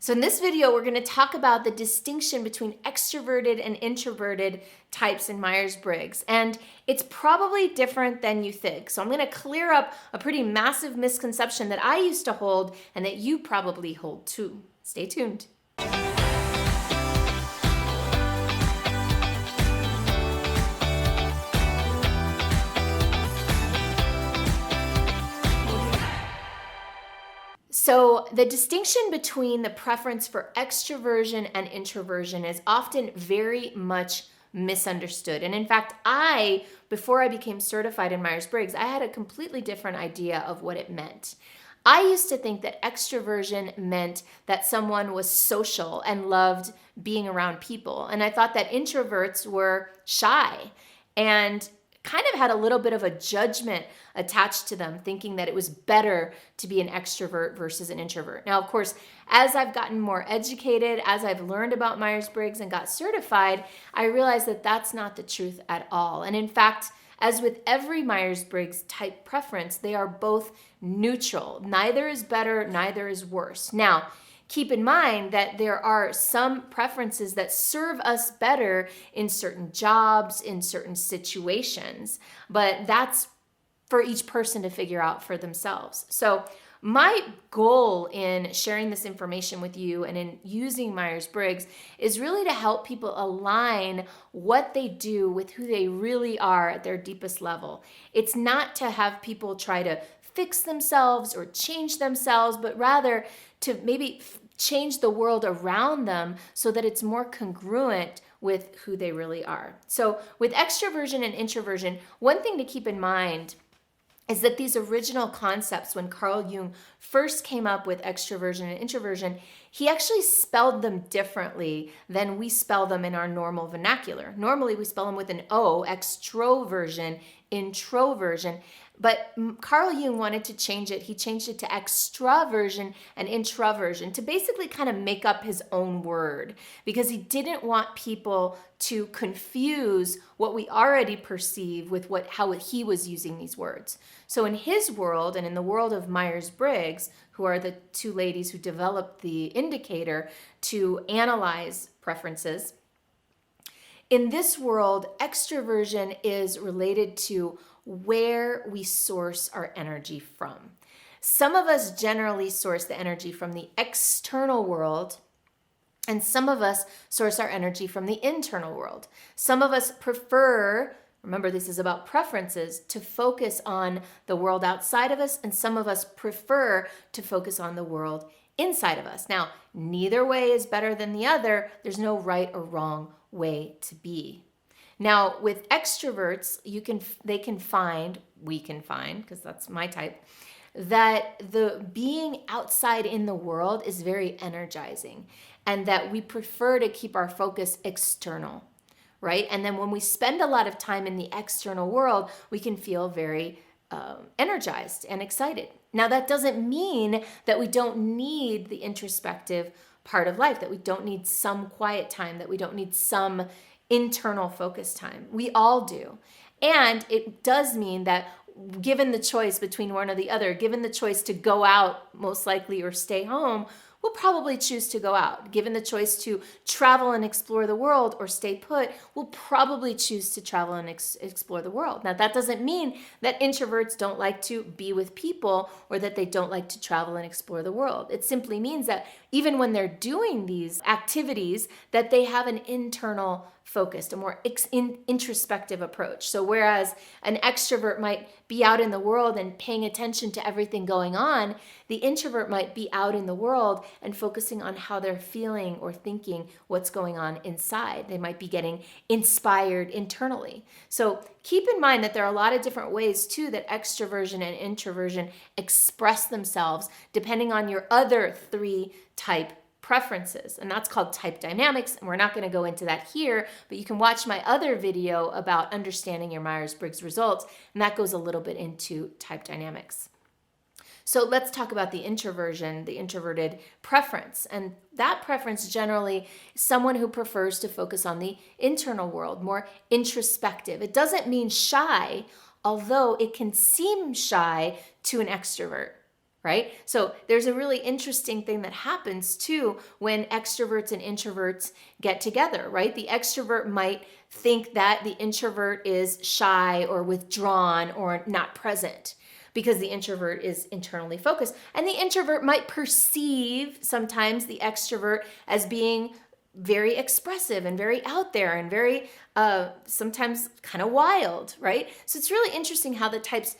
So in this video, we're going to talk about the distinction between extroverted and introverted types in Myers-Briggs. And it's probably different than you think. So I'm going to clear up a pretty massive misconception that I used to hold and that you probably hold too. Stay tuned. So the distinction between the preference for extroversion and introversion is often very much misunderstood. And in fact, before I became certified in Myers-Briggs, I had a completely different idea of what it meant. I used to think that extroversion meant that someone was social and loved being around people. And I thought that introverts were shy and kind of had a little bit of a judgment attached to them, thinking that it was better to be an extrovert versus an introvert. Now, of course, as I've gotten more educated, as I've learned about Myers-Briggs and got certified, I realized that that's not the truth at all. And in fact, as with every Myers-Briggs type preference, they are both neutral. Neither is better, neither is worse. Now, keep in mind that there are some preferences that serve us better in certain jobs, in certain situations, but that's for each person to figure out for themselves. So my goal in sharing this information with you and in using Myers-Briggs is really to help people align what they do with who they really are at their deepest level. It's not to have people try to fix themselves or change themselves, but rather to maybe change the world around them so that it's more congruent with who they really are. So with extroversion and introversion, one thing to keep in mind is that these original concepts, when Carl Jung first came up with extroversion and introversion, he actually spelled them differently than we spell them in our normal vernacular. Normally we spell them with an O, extroversion, introversion. But Carl Jung wanted to change it. He changed it to extraversion and introversion to basically kind of make up his own word, because he didn't want people to confuse what we already perceive with how he was using these words. So in his world and in the world of Myers-Briggs, who are the two ladies who developed the indicator to analyze preferences, in this world, extroversion is related to where we source our energy from. Some of us generally source the energy from the external world, and some of us source our energy from the internal world. Some of us prefer, remember this is about preferences, to focus on the world outside of us, and some of us prefer to focus on the world inside of us. Now, neither way is better than the other. There's no right or wrong way to be. Now, with extroverts, we can find, because that's my type, that the being outside in the world is very energizing, and that we prefer to keep our focus external, right? And then when we spend a lot of time in the external world, we can feel very energized and excited. Now, that doesn't mean that we don't need the introspective part of life, that we don't need some quiet time, that we don't need some internal focus time. We all do. And it does mean that given the choice between one or the other, given the choice to go out most likely or stay home, we'll probably choose to go out. Given the choice to travel and explore the world or stay put, we'll probably choose to travel and explore the world. Now, that doesn't mean that introverts don't like to be with people or that they don't like to travel and explore the world. It simply means that even when they're doing these activities, that they have an internal focused, a more introspective approach. So whereas an extrovert might be out in the world and paying attention to everything going on, the introvert might be out in the world and focusing on how they're feeling or thinking what's going on inside. They might be getting inspired internally. So keep in mind that there are a lot of different ways too that extroversion and introversion express themselves depending on your other three type preferences, and that's called type dynamics, and we're not going to go into that here, but you can watch my other video about understanding your Myers-Briggs results, and that goes a little bit into type dynamics. So let's talk about the introversion, the introverted preference, and that preference generally is someone who prefers to focus on the internal world, more introspective. It doesn't mean shy, although it can seem shy to an extrovert. right? So there's a really interesting thing that happens too when extroverts and introverts get together, right? The extrovert might think that the introvert is shy or withdrawn or not present because the introvert is internally focused. And the introvert might perceive sometimes the extrovert as being very expressive and very out there and very sometimes kind of wild, right? So it's really interesting how the types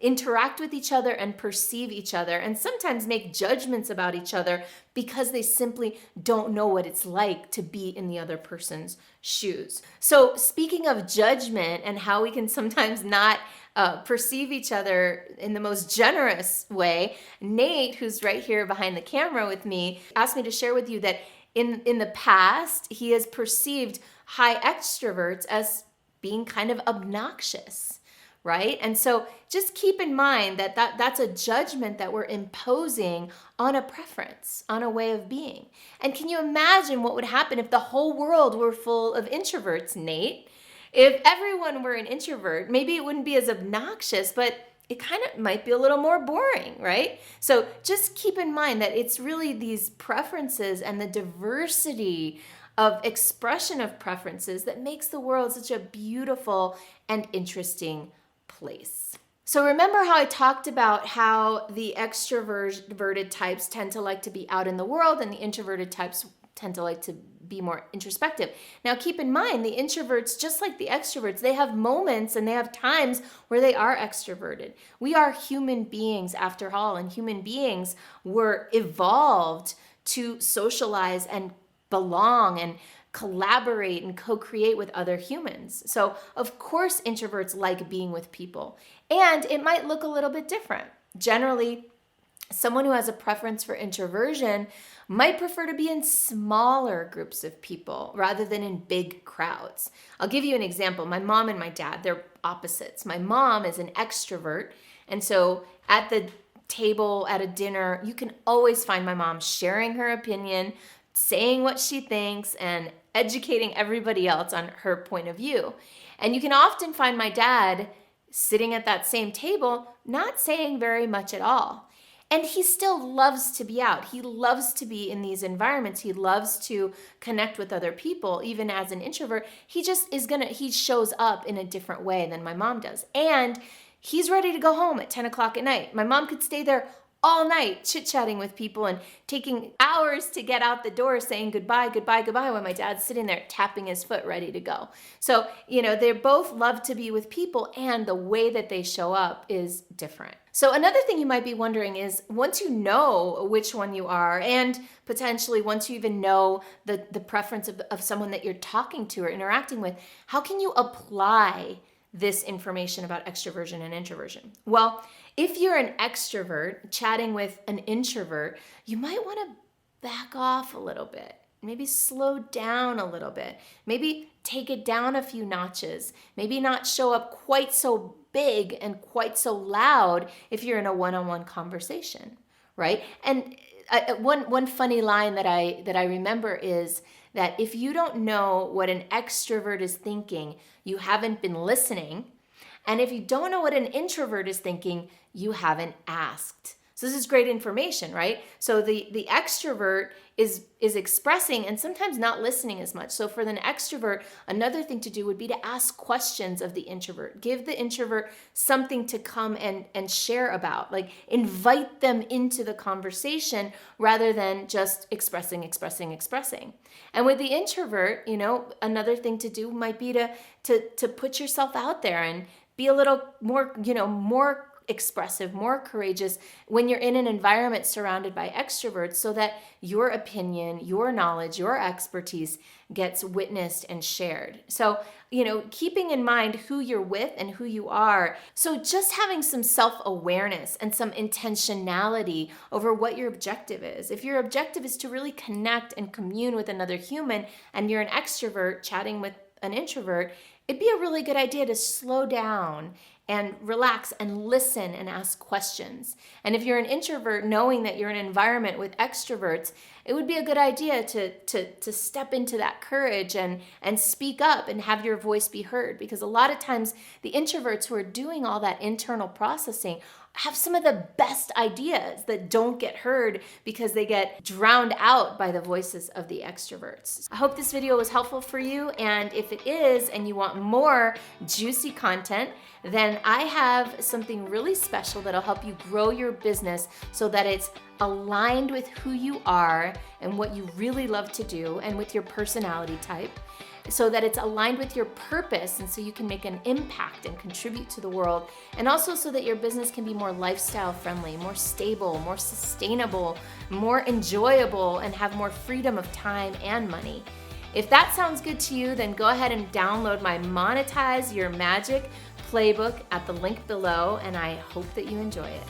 interact with each other and perceive each other and sometimes make judgments about each other because they simply don't know what it's like to be in the other person's shoes. So speaking of judgment and how we can sometimes not perceive each other in the most generous way, Nate, who's right here behind the camera with me, asked me to share with you that in the past, he has perceived high extroverts as being kind of obnoxious, right? And so just keep in mind that that's a judgment that we're imposing on a preference, on a way of being. And can you imagine what would happen if the whole world were full of introverts, Nate? If everyone were an introvert, maybe it wouldn't be as obnoxious, but it kind of might be a little more boring, right? So just keep in mind that it's really these preferences and the diversity of expression of preferences that makes the world such a beautiful and interesting place. So remember how I talked about how the extroverted types tend to like to be out in the world and the introverted types tend to like to be more introspective. Now keep in mind, the introverts, just like the extroverts, they have moments and they have times where they are extroverted. We are human beings after all, and human beings were evolved to socialize and belong and collaborate and co-create with other humans. So of course introverts like being with people, and it might look a little bit different. Generally, someone who has a preference for introversion might prefer to be in smaller groups of people rather than in big crowds. I'll give you an example. My mom and my dad, they're opposites. My mom is an extrovert, and so at the table at a dinner, you can always find my mom sharing her opinion, saying what she thinks, and educating everybody else on her point of view. And you can often find my dad sitting at that same table, not saying very much at all. And he still loves to be out. He loves to be in these environments. He loves to connect with other people, even as an introvert. He shows up in a different way than my mom does. And he's ready to go home at 10 o'clock at night. My mom could stay there all night chit-chatting with people and taking hours to get out the door saying goodbye, goodbye, goodbye when my dad's sitting there tapping his foot ready to go. So, they both love to be with people, and the way that they show up is different. So another thing you might be wondering is, once you know which one you are, and potentially once you even know the preference of someone that you're talking to or interacting with, how can you apply this information about extroversion and introversion? Well, if you're an extrovert chatting with an introvert, you might want to back off a little bit. Maybe slow down a little bit. Maybe take it down a few notches. Maybe not show up quite so big and quite so loud if you're in a one-on-one conversation, right? And one funny line that I remember is that if you don't know what an extrovert is thinking, you haven't been listening. And if you don't know what an introvert is thinking, you haven't asked. So this is great information, right? So the extrovert is expressing and sometimes not listening as much. So for an extrovert, another thing to do would be to ask questions of the introvert. Give the introvert something to come and share about. Like, invite them into the conversation rather than just expressing. And with the introvert, another thing to do might be to put yourself out there and be a little more, more expressive, more courageous when you're in an environment surrounded by extroverts, so that your opinion, your knowledge, your expertise gets witnessed and shared. So, keeping in mind who you're with and who you are. So just having some self-awareness and some intentionality over what your objective is. If your objective is to really connect and commune with another human, and you're an extrovert chatting with an introvert, it'd be a really good idea to slow down and relax and listen and ask questions. And if you're an introvert, knowing that you're in an environment with extroverts, it would be a good idea to step into that courage and speak up and have your voice be heard. Because a lot of times the introverts who are doing all that internal processing have some of the best ideas that don't get heard because they get drowned out by the voices of the extroverts. I hope this video was helpful for you, and if it is and you want more juicy content, then I have something really special that'll help you grow your business so that it's aligned with who you are and what you really love to do and with your personality type, so that it's aligned with your purpose and so you can make an impact and contribute to the world, and also so that your business can be more lifestyle friendly, more stable, more sustainable, more enjoyable, and have more freedom of time and money. If that sounds good to you, then go ahead and download my Monetize Your Magic playbook at the link below, and I hope that you enjoy it.